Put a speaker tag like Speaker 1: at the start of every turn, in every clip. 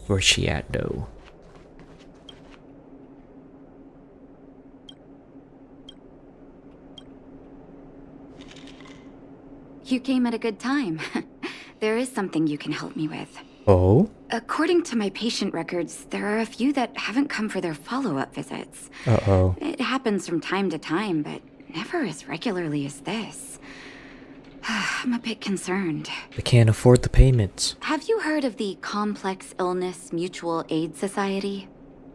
Speaker 1: Where's she at, though?
Speaker 2: You came at a good time. There is something you can help me with.
Speaker 1: Oh?
Speaker 2: According to my patient records, there are a few that haven't come for their follow-up visits.
Speaker 1: Uh-oh.
Speaker 2: It happens from time to time, but never as regularly as this. I'm a bit concerned.
Speaker 1: They can't afford the payments.
Speaker 2: Have you heard of the Complex Illness Mutual Aid Society?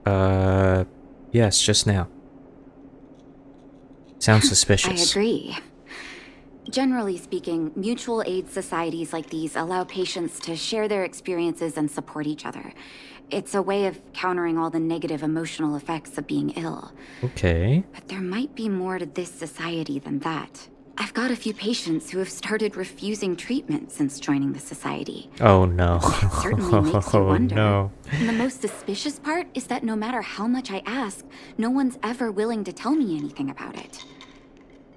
Speaker 1: Yes, just now. Sounds
Speaker 2: I
Speaker 1: suspicious.
Speaker 2: agree. Generally speaking, mutual aid societies like these allow patients to share their experiences and support each other. It's a way of countering all the negative emotional effects of being ill.
Speaker 1: Okay.
Speaker 2: But there might be more to this society than that. I've got a few patients who have started refusing treatment since joining the society.
Speaker 1: Oh no.
Speaker 2: It certainly makes you
Speaker 1: Oh
Speaker 2: wonder.
Speaker 1: no.
Speaker 2: And the most suspicious part is that no matter how much I ask, no one's ever willing to tell me anything about it.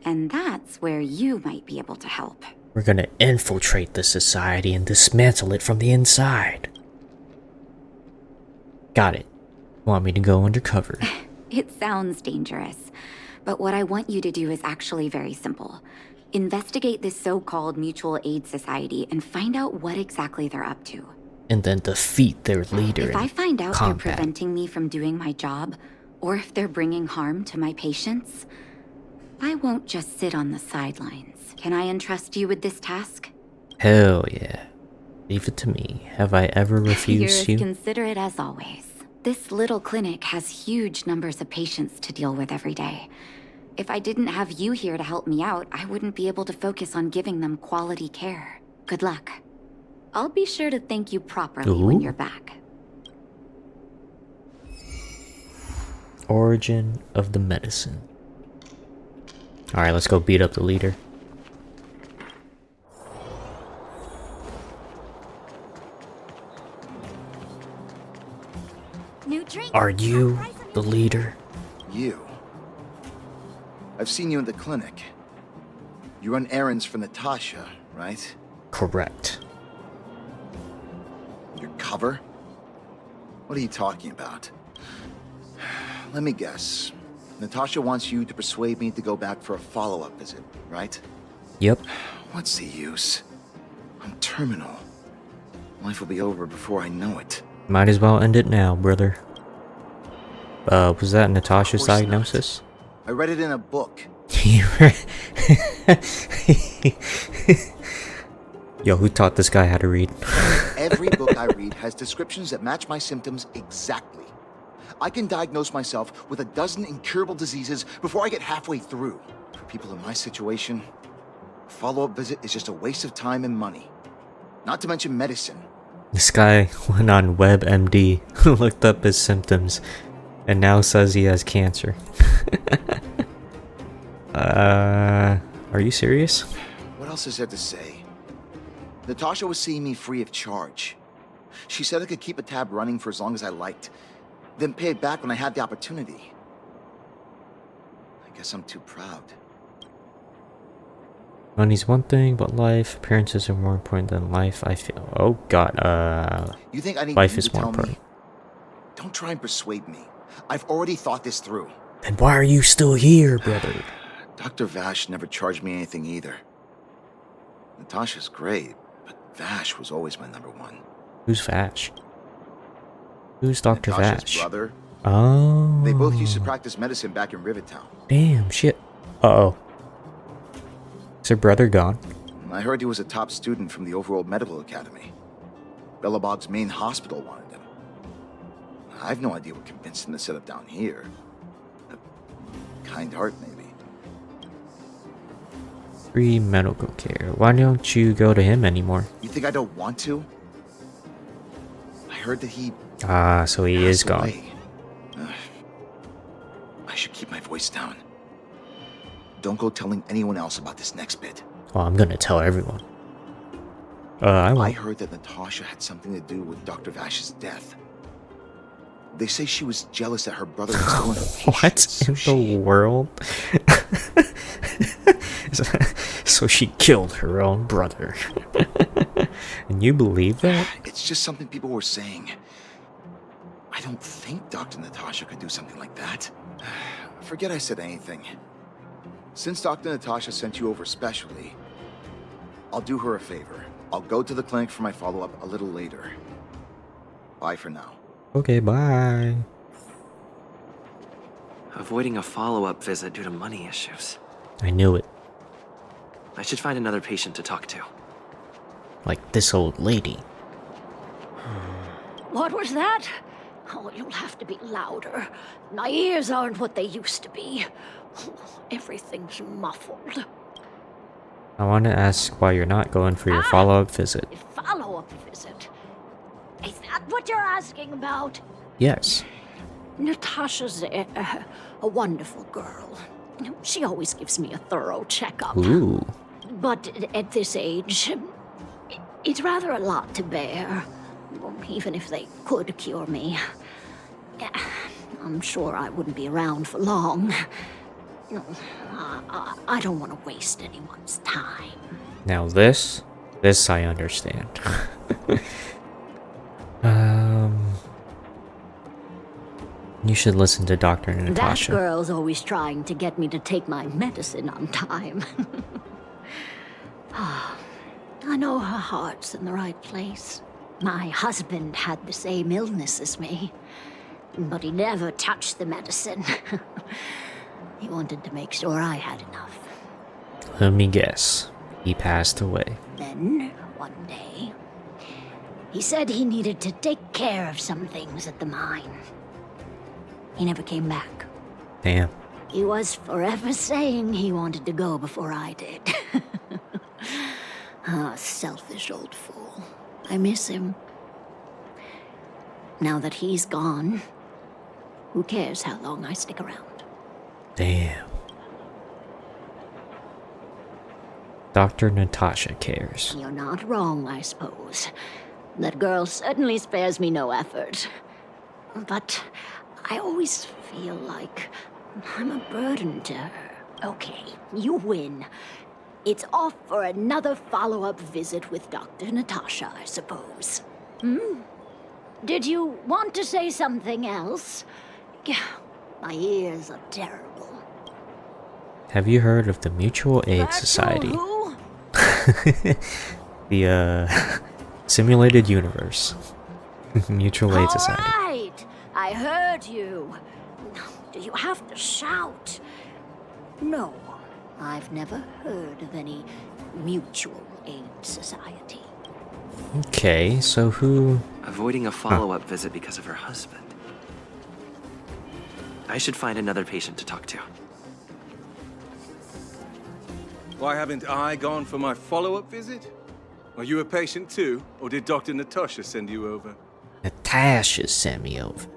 Speaker 2: And that's where you might be able to help.
Speaker 1: We're gonna infiltrate the society and dismantle it from the inside. Got it. Want me to go undercover?
Speaker 2: It sounds dangerous, but what I want you to do is actually very simple. Investigate this so-called mutual aid society and find out what exactly they're up to.
Speaker 1: And then defeat their leader.
Speaker 2: If I find out
Speaker 1: combat.
Speaker 2: they're preventing me from doing my job, or if they're bringing harm to my patients, I won't just sit on the sidelines. Can I entrust you with this task?
Speaker 1: Hell yeah. Leave it to me. Have I ever refused
Speaker 2: You're
Speaker 1: you?
Speaker 2: as considerate as always. This little clinic has huge numbers of patients to deal with every day. If I didn't have you here to help me out, I wouldn't be able to focus on giving them quality care. Good luck. I'll be sure to thank you properly when you're back.
Speaker 1: Origin of the medicine. Alright, let's go beat up the leader. Are you the leader?
Speaker 3: You? I've seen you in the clinic. You run errands for Natasha, right?
Speaker 1: Correct.
Speaker 3: Your cover? What are you talking about? Let me guess. Natasha wants you to persuade me to go back for a follow-up visit, right?
Speaker 1: Yep.
Speaker 3: What's the use? I'm terminal. Life will be over before I know it.
Speaker 1: Might as well end it now, brother. Was that Natasha's
Speaker 3: Of course
Speaker 1: diagnosis?
Speaker 3: not. I read it in a book.
Speaker 1: Yo, who taught this guy how to read?
Speaker 3: Every book I read has descriptions that match my symptoms exactly. I can diagnose myself with a dozen incurable diseases before I get halfway through. For people in my situation, a follow-up visit is just a waste of time and money. Not to mention medicine.
Speaker 1: This guy went on WebMD, looked up his symptoms, and now says he has cancer. Are you serious?
Speaker 3: What else is there to say? Natasha was seeing me free of charge. She said I could keep a tab running for as long as I liked, then pay it back when I had the opportunity. I guess I'm too proud.
Speaker 1: Money's one thing, but life, appearances are more important than life, I feel. Oh god,
Speaker 3: You think I need
Speaker 1: life
Speaker 3: you
Speaker 1: is
Speaker 3: to
Speaker 1: more
Speaker 3: tell
Speaker 1: important.
Speaker 3: me? Don't try and persuade me. I've already thought this through.
Speaker 1: Then why are you still here, brother?
Speaker 3: Dr. Vash never charged me anything either. Natasha's great, but Vash was always my number one.
Speaker 1: Who's Vash? Who's Dr.
Speaker 3: Natasha's
Speaker 1: Vash?
Speaker 3: brother.
Speaker 1: Oh.
Speaker 3: They both used to practice medicine back in Rivertown.
Speaker 1: Damn, shit. Uh-oh. Is her brother gone?
Speaker 3: I heard he was a top student from the Overworld Medical Academy. Bellabog's main hospital wanted him. I have no idea what convinced him to set up down here. A kind heart, maybe.
Speaker 1: Free medical care. Why don't you go to him anymore?
Speaker 3: You think I don't want to? I heard that he
Speaker 1: Ah, so he is
Speaker 3: passed
Speaker 1: gone.
Speaker 3: away. I should keep my voice down. Don't go telling anyone else about this next bit.
Speaker 1: Well, I'm gonna tell everyone. I
Speaker 3: I
Speaker 1: won't.
Speaker 3: heard that Natasha had something to do with Dr. Vash's death. They say she was jealous that her brother was still in her
Speaker 1: What
Speaker 3: patients,
Speaker 1: in
Speaker 3: so
Speaker 1: the world? So she killed her own brother. And you believe that?
Speaker 3: It's just something people were saying. I don't think Dr. Natasha could do something like that. Forget I said anything. Since Dr. Natasha sent you over specially, I'll do her a favor. I'll go to the clinic for my follow-up a little later. Bye for now.
Speaker 1: Okay, bye.
Speaker 4: Avoiding a follow-up visit due to money issues.
Speaker 1: I knew it.
Speaker 4: I should find another patient to talk to.
Speaker 1: Like this old lady.
Speaker 5: What was that? Oh, you'll have to be louder. My ears aren't what they used to be. Everything's muffled.
Speaker 1: I want to ask why you're not going for your follow-up visit.
Speaker 5: A follow-up visit? Is that what you're asking about?
Speaker 1: Yes.
Speaker 5: Natasha's a wonderful girl. She always gives me a thorough checkup.
Speaker 1: Ooh.
Speaker 5: But at this age, it's rather a lot to bear. Even if they could cure me, I'm sure I wouldn't be around for long. I don't want to waste anyone's time.
Speaker 1: Now this I understand. You should listen to Dr. Natasha.
Speaker 5: That girl's always trying to get me to take my medicine on time. I know her heart's in the right place. My husband had the same illness as me, but he never touched the medicine. He wanted to make sure I had enough.
Speaker 1: Let me guess. He passed away.
Speaker 5: Then, one day, he said he needed to take care of some things at the mine. He never came back.
Speaker 1: Damn.
Speaker 5: He was forever saying he wanted to go before I did. Selfish old fool. I miss him. Now that he's gone, who cares how long I stick around?
Speaker 1: Damn. Dr. Natasha cares.
Speaker 5: You're not wrong, I suppose. That girl certainly spares me no effort. But I always feel like I'm a burden to her. Okay, you win. It's off for another follow-up visit with Dr. Natasha, I suppose. Did you want to say something else? My ears are terrible.
Speaker 1: Have you heard of the Mutual Aid Society?
Speaker 5: Who?
Speaker 1: The, simulated universe. Mutual Aid Society.
Speaker 5: All right, I heard you. Do you have to shout? No, I've never heard of any mutual aid society.
Speaker 1: Okay, so who...
Speaker 4: Avoiding a follow-up visit because of her husband. I should find another patient to talk to.
Speaker 6: Why haven't I gone for my follow-up visit? Are you a patient too, or did Dr. Natasha send you over?
Speaker 1: Natasha sent me over.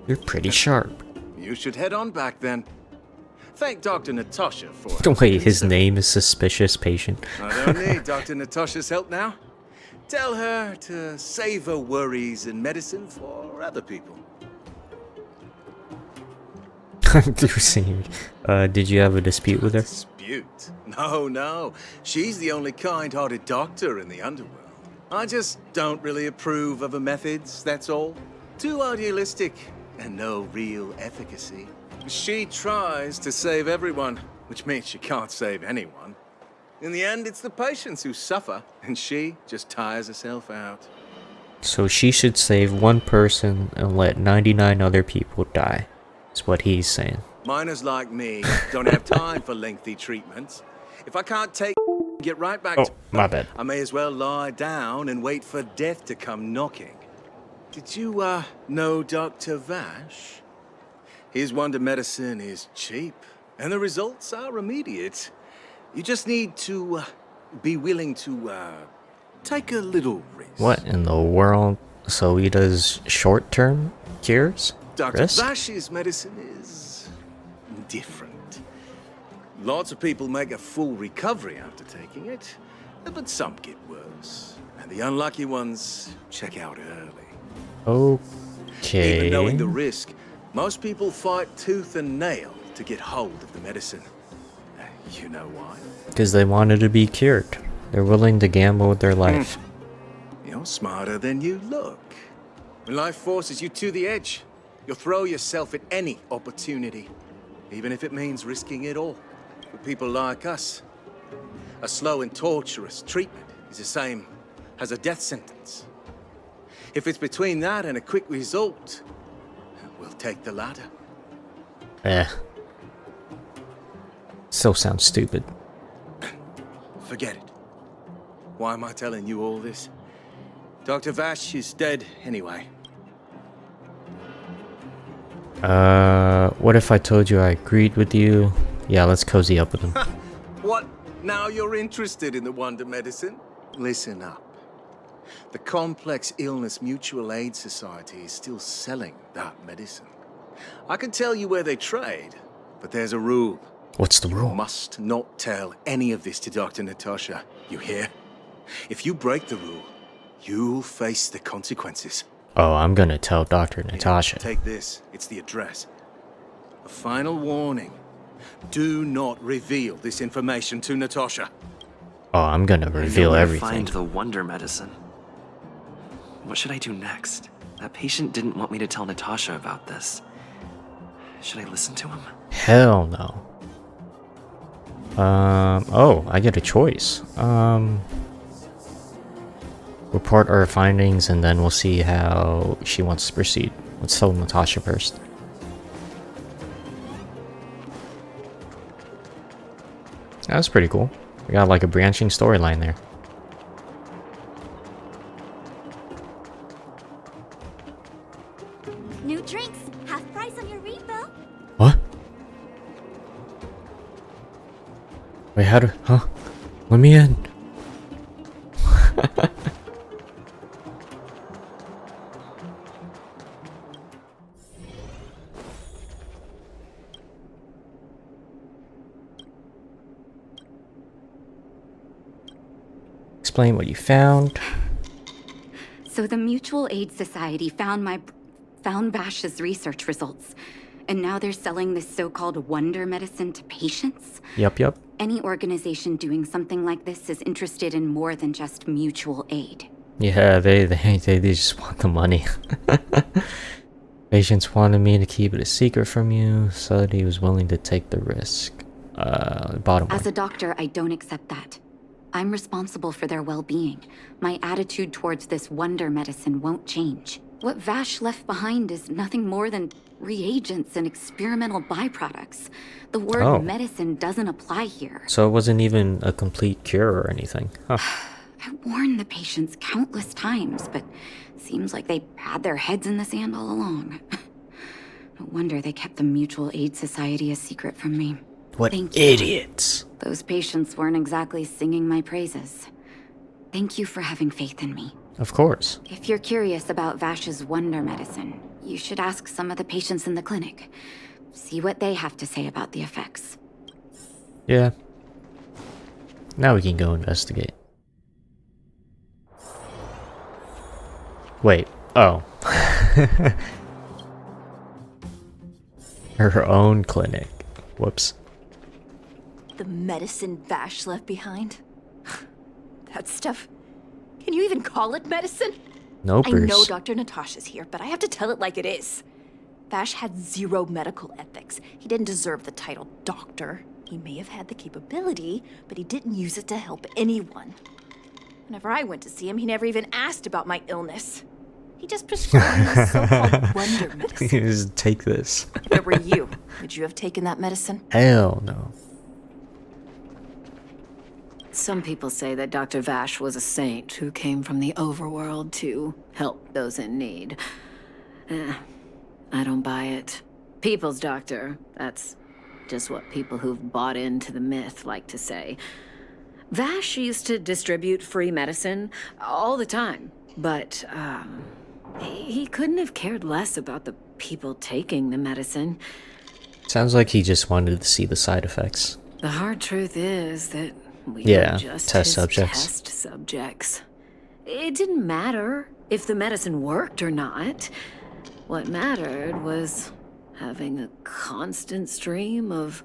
Speaker 1: You're pretty sharp.
Speaker 6: You should head on back then. Thank Dr. Natasha for...
Speaker 1: Wait, his name is Suspicious Patient.
Speaker 6: I don't need Dr. Natasha's help now. Tell her to save her worries and medicine for other people.
Speaker 1: I'm too serious. Did you have a dispute with her?
Speaker 6: Dispute? No. She's the only kind-hearted doctor in the underworld. I just don't really approve of her methods, that's all. Too idealistic and no real efficacy. She tries to save everyone, which means she can't save anyone. In the end, it's the patients who suffer, and she just tires herself out.
Speaker 1: So she should save one person and let 99 other people die. That's what he's saying.
Speaker 6: Miners like me don't have time for lengthy treatments. If I can't take get right back to...
Speaker 1: my bad.
Speaker 6: I may as well lie down and wait for death to come knocking. Did you, know Dr. Vash? His wonder medicine is cheap, and the results are immediate. You just need to, be willing to, take a little risk.
Speaker 1: What in the world? So he does short-term cures?
Speaker 6: Dr.
Speaker 1: Risk?
Speaker 6: Vash's medicine is... different. Lots of people make a full recovery after taking it, but some get worse. And the unlucky ones check out early.
Speaker 1: Okay.
Speaker 6: Even knowing the risk, most people fight tooth and nail to get hold of the medicine. You know why?
Speaker 1: Because they wanted to be cured. They're willing to gamble with their life.
Speaker 6: You're smarter than you look. When life forces you to the edge, you'll throw yourself at any opportunity, even if it means risking it all. For people like us, a slow and torturous treatment is the same as a death sentence. If it's between that and a quick result, we'll take the latter.
Speaker 1: Eh. Still sounds stupid.
Speaker 6: Forget it. Why am I telling you all this? Dr. Vash is dead anyway.
Speaker 1: What if I told you I agreed with you? Yeah, let's cozy up with him.
Speaker 6: What? Now you're interested in the wonder medicine? Listen up. The Complex Illness Mutual Aid Society is still selling that medicine. I can tell you where they trade, but there's a rule.
Speaker 1: What's the
Speaker 6: You
Speaker 1: rule?
Speaker 6: must not tell any of this to Dr. Natasha. You hear? If you break the rule, you'll face the consequences.
Speaker 1: Oh, I'm gonna tell Dr.
Speaker 6: Here,
Speaker 1: Natasha.
Speaker 6: take this. It's the address. A final warning. Do not reveal this information to Natasha.
Speaker 1: Oh, I'm gonna
Speaker 4: I know
Speaker 1: reveal
Speaker 4: where to
Speaker 1: everything.
Speaker 4: Find the wonder medicine. What should I do next? That patient didn't want me to tell Natasha about this. Should I listen to him?
Speaker 1: Hell no. Oh, I get a choice. Report our findings and then we'll see how she wants to proceed. Let's tell Natasha first. That's pretty cool. We got like a branching storyline there.
Speaker 7: New drinks, half price on your refill.
Speaker 1: What? Wait, how do... Huh? Let me in. Explain what you found.
Speaker 2: So the Mutual Aid Society found Vash's research results, and now they're selling this so-called wonder medicine to patients?
Speaker 1: Yep.
Speaker 2: Any organization doing something like this is interested in more than just mutual aid.
Speaker 1: Yeah, they just want the money. Patients wanted me to keep it a secret from you, so that he was willing to take the risk. Bottom line.
Speaker 2: As a doctor, I don't accept that. I'm responsible for their well-being. My attitude towards this wonder medicine won't change. What Vash left behind is nothing more than reagents and experimental byproducts. The word medicine doesn't apply here.
Speaker 1: So it wasn't even a complete cure or anything. Huh.
Speaker 2: I warned the patients countless times, but seems like they had their heads in the sand all along. No wonder they kept the Mutual Aid Society a secret from me.
Speaker 1: What
Speaker 2: Thank you.
Speaker 1: idiots.
Speaker 2: Those patients weren't exactly singing my praises. Thank you for having faith in me.
Speaker 1: Of course.
Speaker 2: If you're curious about Vash's wonder medicine, you should ask some of the patients in the clinic. See what they have to say about the effects.
Speaker 1: Yeah. Now we can go investigate. Wait. Oh. Her own clinic. Whoops.
Speaker 7: The medicine Vash left behind? That stuff... Can you even call it medicine?
Speaker 1: Nopers.
Speaker 7: I know Dr. Natasha's here, but I have to tell it like it is. Vash had zero medical ethics. He didn't deserve the title doctor. He may have had the capability, but he didn't use it to help anyone. Whenever I went to see him, he never even asked about my illness. He just prescribed me this so-called wonder medicine.
Speaker 1: Just take this.
Speaker 7: If it were you, would you have taken that medicine?
Speaker 1: Hell no.
Speaker 5: Some people say that Dr. Vash was a saint who came from the overworld to help those in need. I don't buy it. People's doctor, that's just what people who've bought into the myth like to say. Vash used to distribute free medicine all the time, but he couldn't have cared less about the people taking the medicine.
Speaker 1: Sounds like he just wanted to see the side effects.
Speaker 5: The hard truth is that we
Speaker 1: Yeah,
Speaker 5: were just
Speaker 1: test
Speaker 5: his
Speaker 1: subjects.
Speaker 5: test subjects. It didn't matter if the medicine worked or not. What mattered was having a constant stream of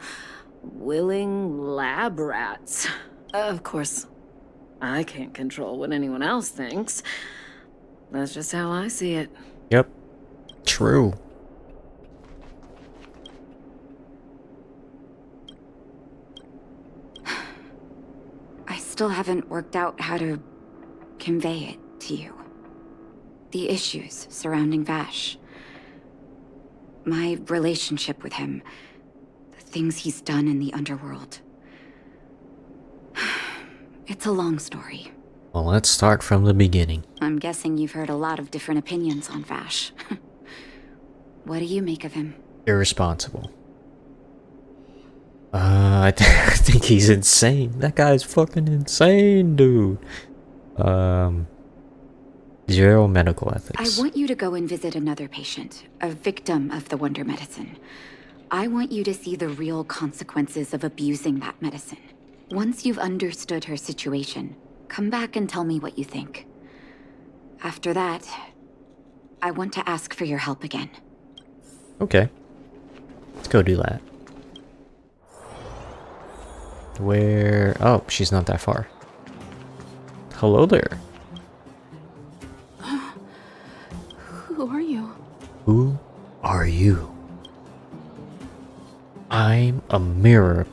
Speaker 5: willing lab rats. Of course, I can't control what anyone else thinks.
Speaker 8: That's just how I see it.
Speaker 1: Yep. True.
Speaker 2: I still haven't worked out how to convey it to you. The issues surrounding Vash. My relationship with him. The things he's done in the underworld. It's a long story.
Speaker 1: Well, let's start from the beginning.
Speaker 2: I'm guessing you've heard a lot of different opinions on Vash. What do you make of him?
Speaker 1: Irresponsible. I think he's insane. That guy's fucking insane, dude. Zero medical ethics.
Speaker 2: I want you to go and visit another patient, a victim of the Wonder Medicine. I want you to see the real consequences of abusing that medicine. Once you've understood her situation, come back and tell me what you think. After that, I want to ask for your help again.
Speaker 1: Okay. Let's go do that. Where... Oh, she's not that far. Hello there.
Speaker 7: Who are you?
Speaker 1: Who are you? I'm a mirror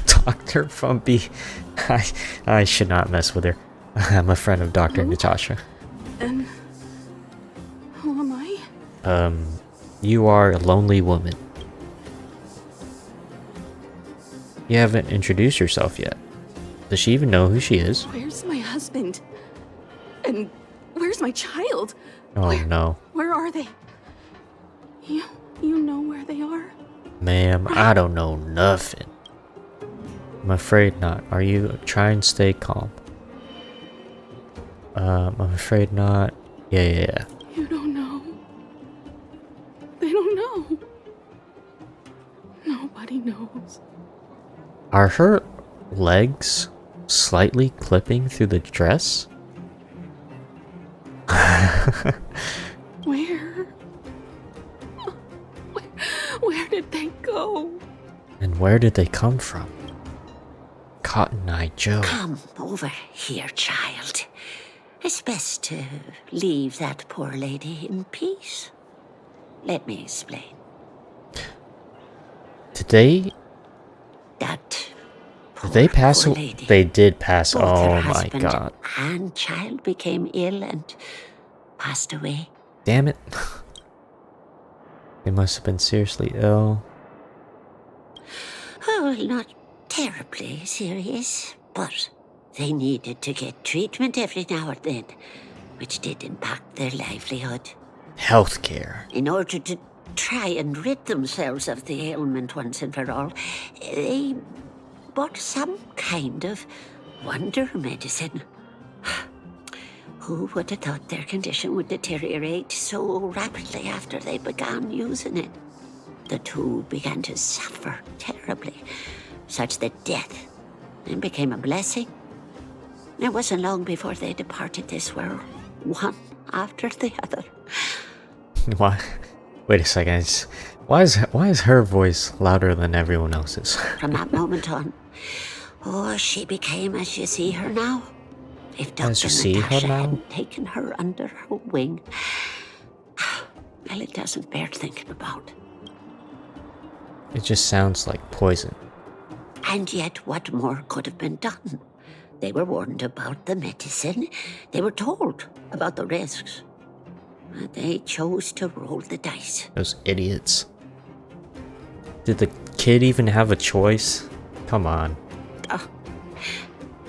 Speaker 1: doctor from B. I should not mess with her. I'm a friend of Dr. Natasha.
Speaker 7: And who am I?
Speaker 1: You are a lonely woman. You haven't introduced yourself yet. Does she even know who she is?
Speaker 7: Where's my husband? And where's my child?
Speaker 1: Oh no.
Speaker 7: Where are they? You know where they are?
Speaker 1: Ma'am, I don't know nothing. I'm afraid not. Are you? Try and stay calm. I'm afraid not. Yeah.
Speaker 7: You don't know. They don't know. Nobody knows.
Speaker 1: Are her legs slightly clipping through the dress?
Speaker 7: Where did they go?
Speaker 1: And where did they come from? Cotton Eye Joe.
Speaker 5: Come over here, child. It's best to leave that poor lady in peace. Let me explain.
Speaker 1: Did they pass?
Speaker 5: Poor lady.
Speaker 1: They did pass.
Speaker 5: Both
Speaker 1: Oh
Speaker 5: her
Speaker 1: my
Speaker 5: husband
Speaker 1: god.
Speaker 5: and child became ill and passed away.
Speaker 1: Damn it. They must have been seriously ill.
Speaker 5: Oh, well, not terribly serious, but they needed to get treatment every now and then, which did impact their livelihood.
Speaker 1: Healthcare.
Speaker 5: In order to try and rid themselves of the ailment once and for all, they bought some kind of wonder medicine. Who would have thought their condition would deteriorate so rapidly after they began using it? The two began to suffer terribly, such that death then became a blessing. It wasn't long before they departed this world, one after the other.
Speaker 1: Why? Wait a second. Why is her voice louder than everyone else's?
Speaker 5: From that moment on, she became as you see her now. If Dr.
Speaker 1: As you see her
Speaker 5: Natasha
Speaker 1: now?
Speaker 5: hadn't taken her under her wing, well, it doesn't bear thinking about.
Speaker 1: It just sounds like poison.
Speaker 5: And yet, what more could have been done? They were warned about the medicine. They were told about the risks. But they chose to roll the dice.
Speaker 1: Those idiots. Did the kid even have a choice? Come on.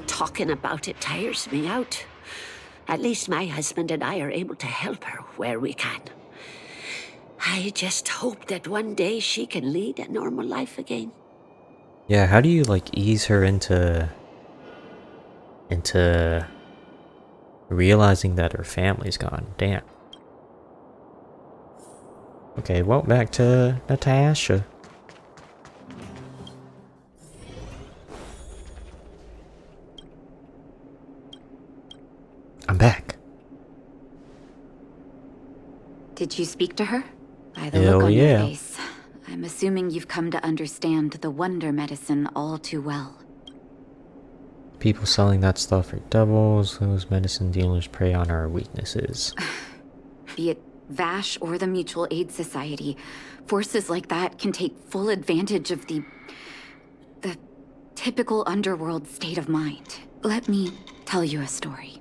Speaker 5: Talking about it tires me out. At least my husband and I are able to help her where we can. I just hope that one day she can lead a normal life again.
Speaker 1: Yeah, how do you ease her into realizing that her family's gone? Damn. Okay, well, back to Natasha. I'm back.
Speaker 2: Did you speak to her? By the
Speaker 1: Hell
Speaker 2: look on
Speaker 1: yeah.
Speaker 2: your face, I'm assuming you've come to understand the Wonder Medicine all too well.
Speaker 1: People selling that stuff are devils whose medicine dealers prey on our weaknesses.
Speaker 2: Be it Vash or the Mutual Aid Society, forces like that can take full advantage of the typical underworld state of mind. Let me tell you a story.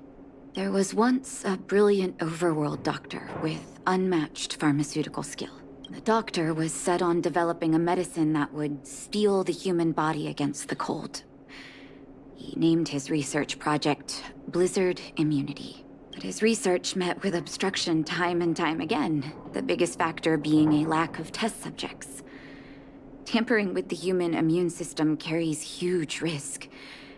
Speaker 2: There was once a brilliant overworld doctor with unmatched pharmaceutical skill. The doctor was set on developing a medicine that would steel the human body against the cold. He named his research project Blizzard Immunity. But his research met with obstruction time and time again, the biggest factor being a lack of test subjects. Tampering with the human immune system carries huge risk,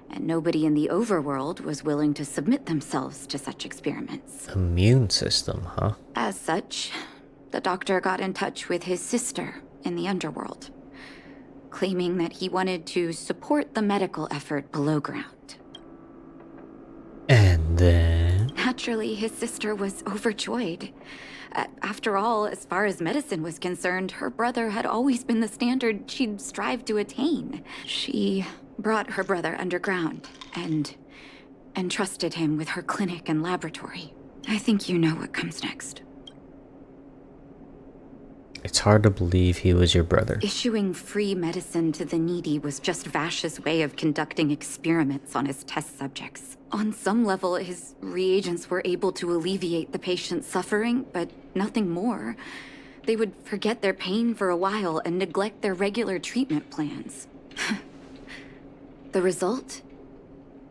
Speaker 2: and nobody in the overworld was willing to submit themselves to such experiments.
Speaker 1: Immune system, huh?
Speaker 2: As such, the doctor got in touch with his sister in the underworld, claiming that he wanted to support the medical effort below ground.
Speaker 1: And then...
Speaker 2: Naturally, his sister was overjoyed. After all, as far as medicine was concerned, her brother had always been the standard she'd strive to attain. She brought her brother underground and entrusted him with her clinic and laboratory. I think you know what comes next.
Speaker 1: It's hard to believe he was your brother.
Speaker 2: Issuing free medicine to the needy was just Vash's way of conducting experiments on his test subjects. On some level, his reagents were able to alleviate the patient's suffering, but nothing more. They would forget their pain for a while and neglect their regular treatment plans. The result?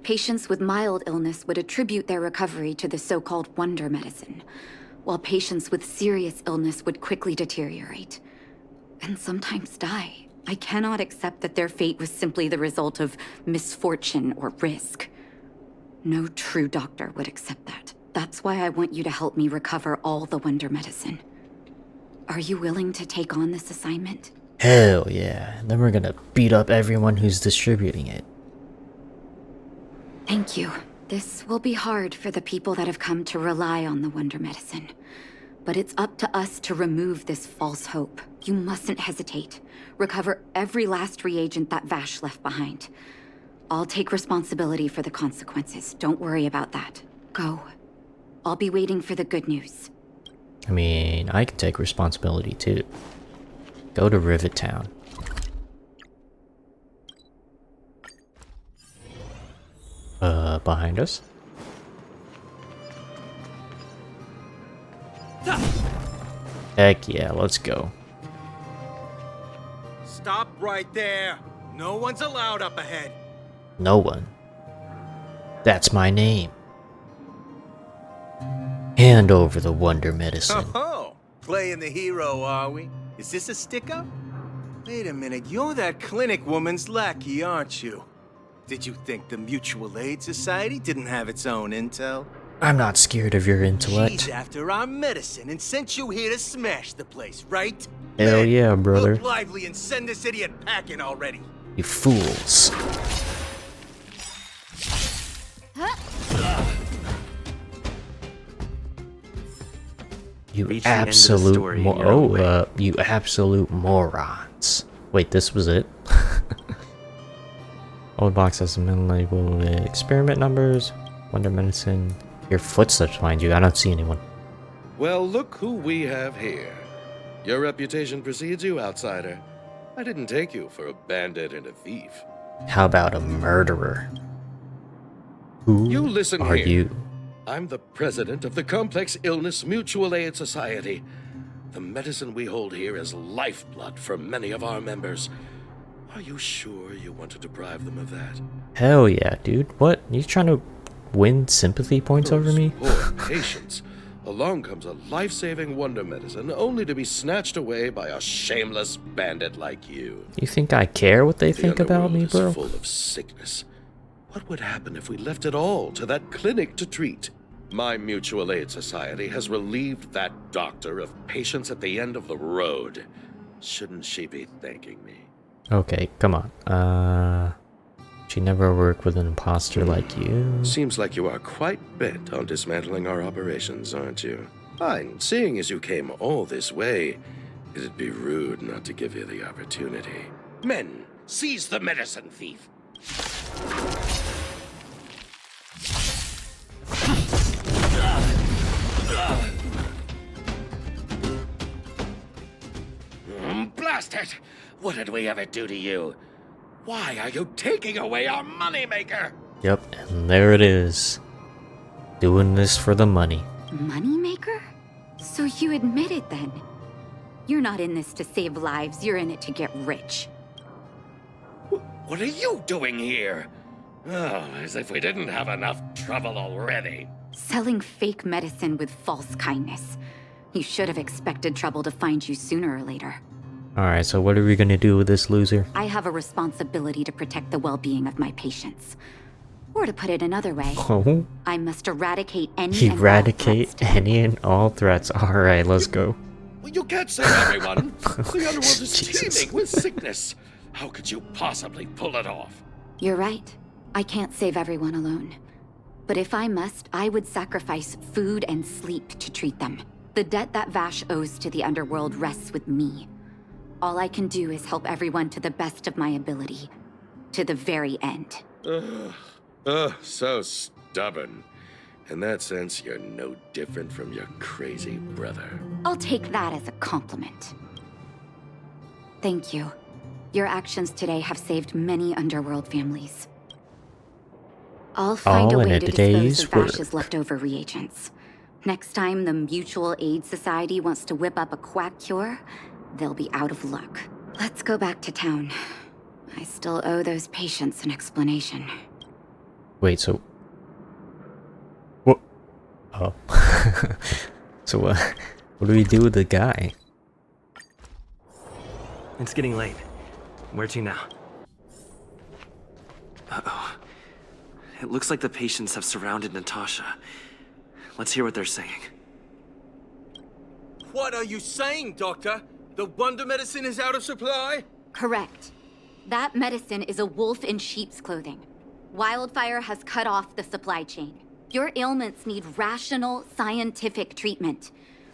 Speaker 2: Patients with mild illness would attribute their recovery to the so-called wonder medicine, while patients with serious illness would quickly deteriorate, and sometimes die. I cannot accept that their fate was simply the result of misfortune or risk. No true doctor would accept that. That's why I want you to help me recover all the wonder medicine. Are you willing to take on this assignment?
Speaker 1: Hell yeah. Then we're gonna beat up everyone who's distributing it.
Speaker 2: Thank you. This will be hard for the people that have come to rely on the wonder medicine. But it's up to us to remove this false hope. You mustn't hesitate. Recover every last reagent that Vash left behind. I'll take responsibility for the consequences. Don't worry about that. Go. I'll be waiting for the good news.
Speaker 1: I mean, I can take responsibility too. Go to Rivet Town. Behind us? Heck yeah, let's go.
Speaker 6: Stop right there. No one's allowed up ahead.
Speaker 1: No one. That's my name. Hand over the wonder medicine.
Speaker 6: Oh, playing the hero, are we? Is this a stick-up? Wait a minute, you're that clinic woman's lackey, aren't you? Did you think the Mutual Aid Society didn't have its own intel?
Speaker 1: I'm not scared of your
Speaker 6: She's
Speaker 1: intellect.
Speaker 6: after our medicine and sent you here to smash the place, right?
Speaker 1: Hell
Speaker 6: Man,
Speaker 1: yeah, brother.
Speaker 6: Look lively and send this idiot packing already.
Speaker 1: You fools. You
Speaker 4: Reach the end of the
Speaker 1: absolute
Speaker 4: story in your own way.
Speaker 1: you absolute morons. Wait, this was it? Old box has some labeled experiment numbers, wonder medicine. Your footsteps behind you. I don't see anyone.
Speaker 8: Well, look who we have here. Your reputation precedes you, outsider. I didn't take you for a bandit and a thief.
Speaker 1: How about a murderer? Who
Speaker 8: You listen
Speaker 1: are
Speaker 8: here.
Speaker 1: you?
Speaker 8: I'm the president of the Complex Illness Mutual Aid Society. The medicine we hold here is lifeblood for many of our members. Are you sure you want to deprive them of that?
Speaker 1: Hell yeah, dude. What? You trying to win sympathy points over
Speaker 8: Those
Speaker 1: me?
Speaker 8: poor patients. Along comes a life-saving wonder medicine, only to be snatched away by a shameless bandit like you.
Speaker 1: You think I care what they
Speaker 8: The
Speaker 1: think about me,
Speaker 8: underworld
Speaker 1: bro?
Speaker 8: is full of sickness. What would happen if we left it all to that clinic to treat? My Mutual Aid Society has relieved that doctor of patients at the end of the road. Shouldn't she be thanking me?
Speaker 1: Okay, come on. She never worked with an imposter like you.
Speaker 8: Seems like you are quite bent on dismantling our operations, aren't you? Fine, seeing as you came all this way, it'd be rude not to give you the opportunity. Men, seize the medicine thief! Blast it! What did we ever do to you? Why are you taking away our moneymaker?
Speaker 1: Yep, and there it is. Doing this for the money.
Speaker 2: Moneymaker? So you admit it then? You're not in this to save lives, you're in it to get rich.
Speaker 8: What are you doing here? Oh, as if we didn't have enough trouble already.
Speaker 2: Selling fake medicine with false kindness. You should have expected trouble to find you sooner or later.
Speaker 1: Alright, so what are we gonna do with this loser?
Speaker 2: I have a responsibility to protect the well-being of my patients. Or to put it another way,
Speaker 1: Oh?
Speaker 2: I must eradicate any and all
Speaker 1: Eradicate
Speaker 2: threats to
Speaker 1: any and all threats. Alright, let's go.
Speaker 8: Well, you can't save everyone. The underworld is
Speaker 1: Jesus.
Speaker 8: teeming with sickness. How could you possibly pull it off?
Speaker 2: You're right. I can't save everyone alone. But if I must, I would sacrifice food and sleep to treat them. The debt that Vash owes to the underworld rests with me. All I can do is help everyone to the best of my ability. To the very end.
Speaker 8: So stubborn. In that sense, you're no different from your crazy brother.
Speaker 2: I'll take that as a compliment. Thank you. Your actions today have saved many underworld families. I'll find a
Speaker 1: All in
Speaker 2: way
Speaker 1: a
Speaker 2: to
Speaker 1: day's
Speaker 2: dispose of Vash's
Speaker 1: work.
Speaker 2: leftover reagents. Next time the Mutual Aid Society wants to whip up a quack cure, they'll be out of luck. Let's go back to town. I still owe those patients an explanation.
Speaker 1: Wait, so... What? Oh. So, what do we do with the guy?
Speaker 4: It's getting late. Where to now? Uh-oh. It looks like the patients have surrounded Natasha. Let's hear what they're saying.
Speaker 6: What are you saying, Doctor? The wonder medicine is out of supply?
Speaker 2: Correct. That medicine is a wolf in sheep's clothing. Wildfire has cut off the supply chain. Your ailments need rational, scientific treatment.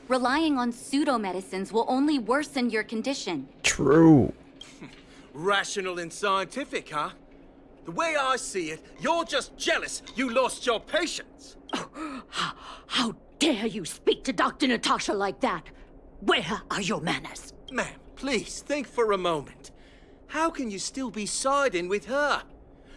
Speaker 2: Relying on pseudo-medicines will only worsen your condition.
Speaker 1: True.
Speaker 6: Rational and scientific, huh? The way I see it, you're just jealous you lost your patients.
Speaker 5: How dare you speak to Dr. Natasha like that? Where are your manners?
Speaker 6: Ma'am, please think for a moment. How can you still be siding with her?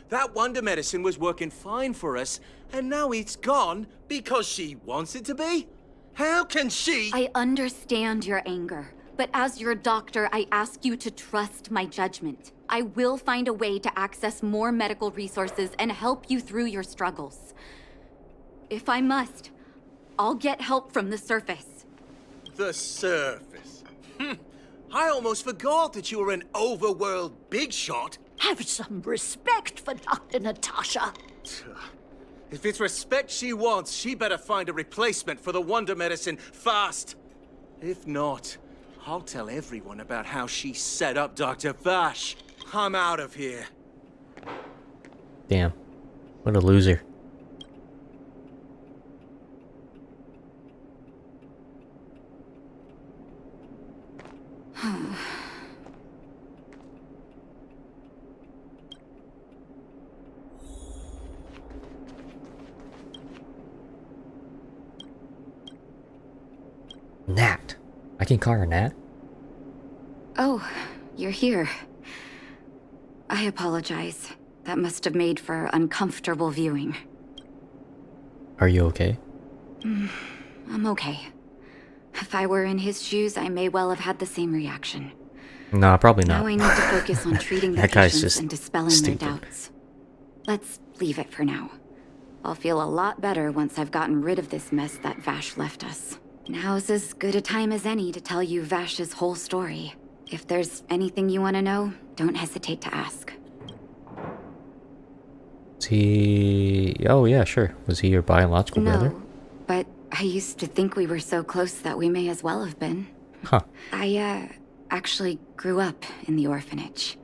Speaker 6: That wonder medicine was working fine for us, and now it's gone because she wants it to be? How can she—
Speaker 2: I understand your anger, but as your doctor, I ask you to trust my judgment. I will find a way to access more medical resources and help you through your struggles. If I must, I'll get help from the surface.
Speaker 6: The surface? I almost forgot that you were an overworld big shot.
Speaker 5: Have some respect for Dr. Natasha.
Speaker 6: If it's respect she wants, she better find a replacement for the wonder medicine fast. If not, I'll tell everyone about how she set up Dr. Vash. I'm out of here.
Speaker 1: Damn. What a loser. Nat. I can call her Nat?
Speaker 2: Oh, you're here. I apologize. That must have made for uncomfortable viewing.
Speaker 1: Are you okay?
Speaker 2: I'm okay. If I were in his shoes, I may well have had the same reaction.
Speaker 1: Nah, probably not.
Speaker 2: Now I need to focus on treating the
Speaker 1: That guy's
Speaker 2: patients
Speaker 1: just
Speaker 2: and dispelling
Speaker 1: stupid.
Speaker 2: their doubts. Let's leave it for now. I'll feel a lot better once I've gotten rid of this mess that Vash left us. Now's as good a time as any to tell you Vash's whole story. If there's anything you want to know, don't hesitate to ask.
Speaker 1: Is he... Oh, yeah, sure. Was he your biological brother?
Speaker 2: No, but I used to think we were so close that we may as well have been.
Speaker 1: Huh.
Speaker 2: I, actually grew up in the orphanage.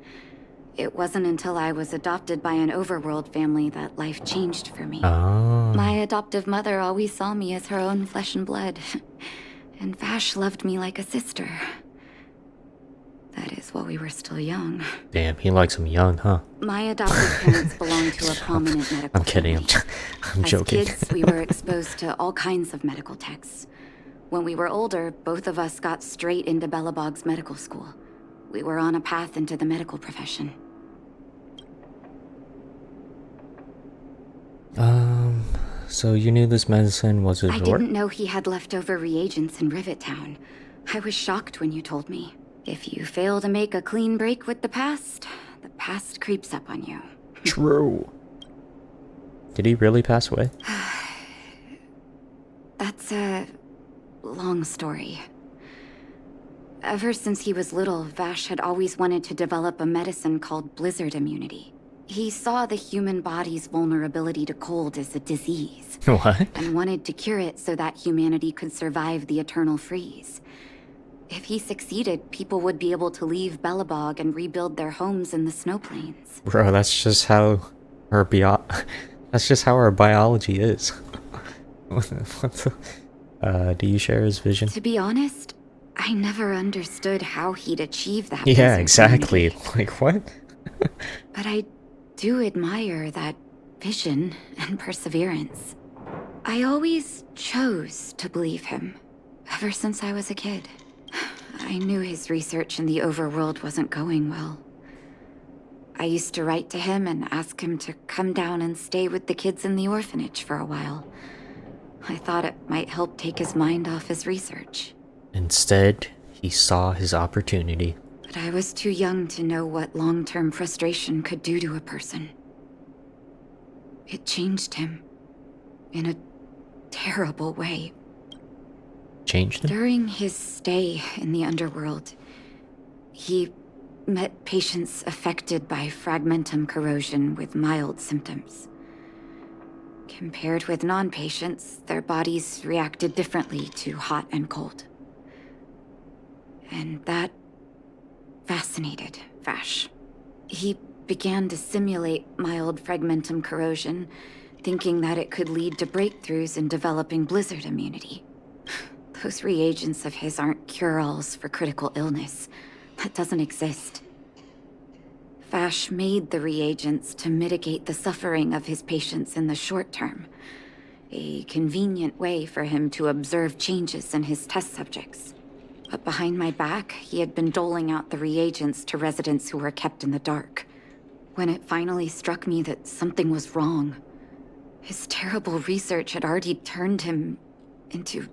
Speaker 2: It wasn't until I was adopted by an overworld family that life changed for me.
Speaker 1: Ah.
Speaker 2: My adoptive mother always saw me as her own flesh and blood. And Vash loved me like a sister. That is while we were still young.
Speaker 1: Damn, he likes him young, huh?
Speaker 2: My adopted parents belonged to a prominent medical
Speaker 1: I'm kidding.
Speaker 2: family.
Speaker 1: I'm joking.
Speaker 2: As kids, we were exposed to all kinds of medical texts. When we were older, both of us got straight into Belobog's medical school. We were on a path into the medical profession.
Speaker 1: So you knew this medicine was his
Speaker 2: I
Speaker 1: work?
Speaker 2: didn't know he had leftover reagents in Rivet Town. I was shocked when you told me. If you fail to make a clean break with the past creeps up on you.
Speaker 1: True. Did he really pass away?
Speaker 2: That's a long story. Ever since he was little, Vash had always wanted to develop a medicine called blizzard immunity. He saw the human body's vulnerability to cold as a disease.
Speaker 1: What?
Speaker 2: And wanted to cure it so that humanity could survive the eternal freeze. If he succeeded, people would be able to leave Belobog and rebuild their homes in the snow plains.
Speaker 1: Bro, that's just how our that's just how our biology is. What the... do you share his vision?
Speaker 2: To be honest, I never understood how he'd achieve that.
Speaker 1: Yeah,
Speaker 2: blizzard
Speaker 1: exactly.
Speaker 2: immunity.
Speaker 1: Like, what?
Speaker 2: But I do admire that vision and perseverance. I always chose to believe him, ever since I was a kid. I knew his research in the overworld wasn't going well. I used to write to him and ask him to come down and stay with the kids in the orphanage for a while. I thought it might help take his mind off his research.
Speaker 1: Instead, he saw his opportunity.
Speaker 2: But I was too young to know what long-term frustration could do to a person. It changed him. In a terrible way.
Speaker 1: Changed him?
Speaker 2: During his stay in the underworld, he met patients affected by fragmentum corrosion with mild symptoms. Compared with non-patients, their bodies reacted differently to hot and cold. And that fascinated Vash. He began to simulate mild fragmentum corrosion, thinking that it could lead to breakthroughs in developing blizzard immunity. Those reagents of his aren't cure-alls for critical illness. That doesn't exist. Vash made the reagents to mitigate the suffering of his patients in the short term. A convenient way for him to observe changes in his test subjects. But behind my back, he had been doling out the reagents to residents who were kept in the dark. When it finally struck me that something was wrong, his terrible research had already turned him into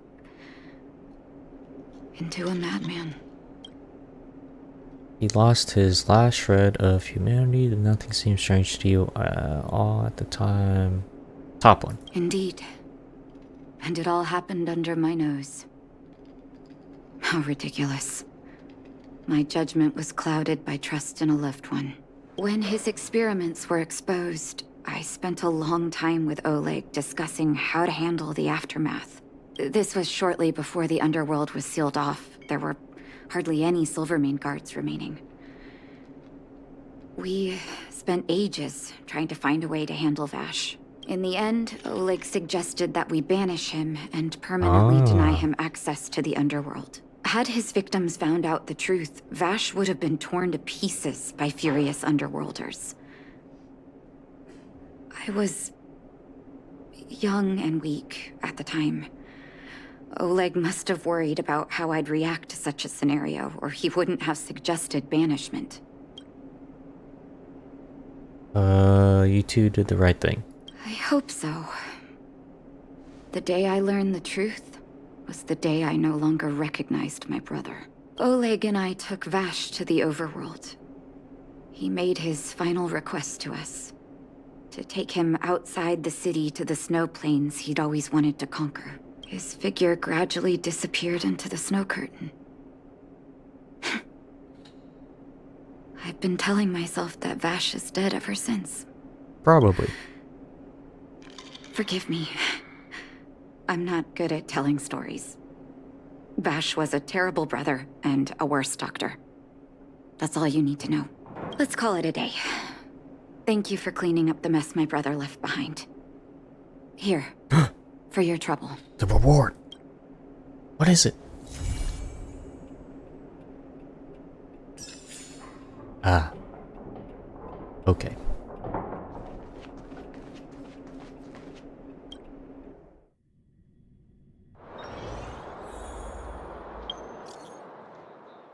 Speaker 2: a madman.
Speaker 1: He lost his last shred of humanity, and nothing seemed strange to you all at the time. Top one.
Speaker 2: Indeed. And it all happened under my nose. How ridiculous. My judgment was clouded by trust in a loved one. When his experiments were exposed, I spent a long time with Oleg discussing how to handle the aftermath. This was shortly before the underworld was sealed off. There were hardly any Silvermane guards remaining. We spent ages trying to find a way to handle Vash. In the end, Oleg suggested that we banish him and permanently deny him access to the underworld. Had his victims found out the truth, Vash would have been torn to pieces by furious underworlders. I was young and weak at the time. Oleg must have worried about how I'd react to such a scenario, or he wouldn't have suggested banishment.
Speaker 1: You two did the right thing.
Speaker 2: I hope so. The day I learned the truth was the day I no longer recognized my brother. Oleg and I took Vash to the overworld. He made his final request to us. To take him outside the city to the snow plains he'd always wanted to conquer. His figure gradually disappeared into the snow curtain. I've been telling myself that Vash is dead ever since.
Speaker 1: Probably.
Speaker 2: Forgive me. I'm not good at telling stories. Vash was a terrible brother and a worse doctor. That's all you need to know. Let's call it a day. Thank you for cleaning up the mess my brother left behind. Here, for your trouble.
Speaker 1: The reward. What is it? Ah. Okay.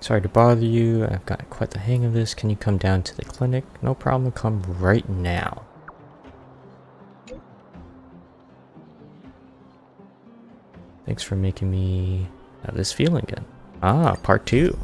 Speaker 1: Sorry to bother you. I've got quite the hang of this. Can you come down to the clinic? No problem. Come right now. Thanks for making me have this feeling again. Ah, part 2.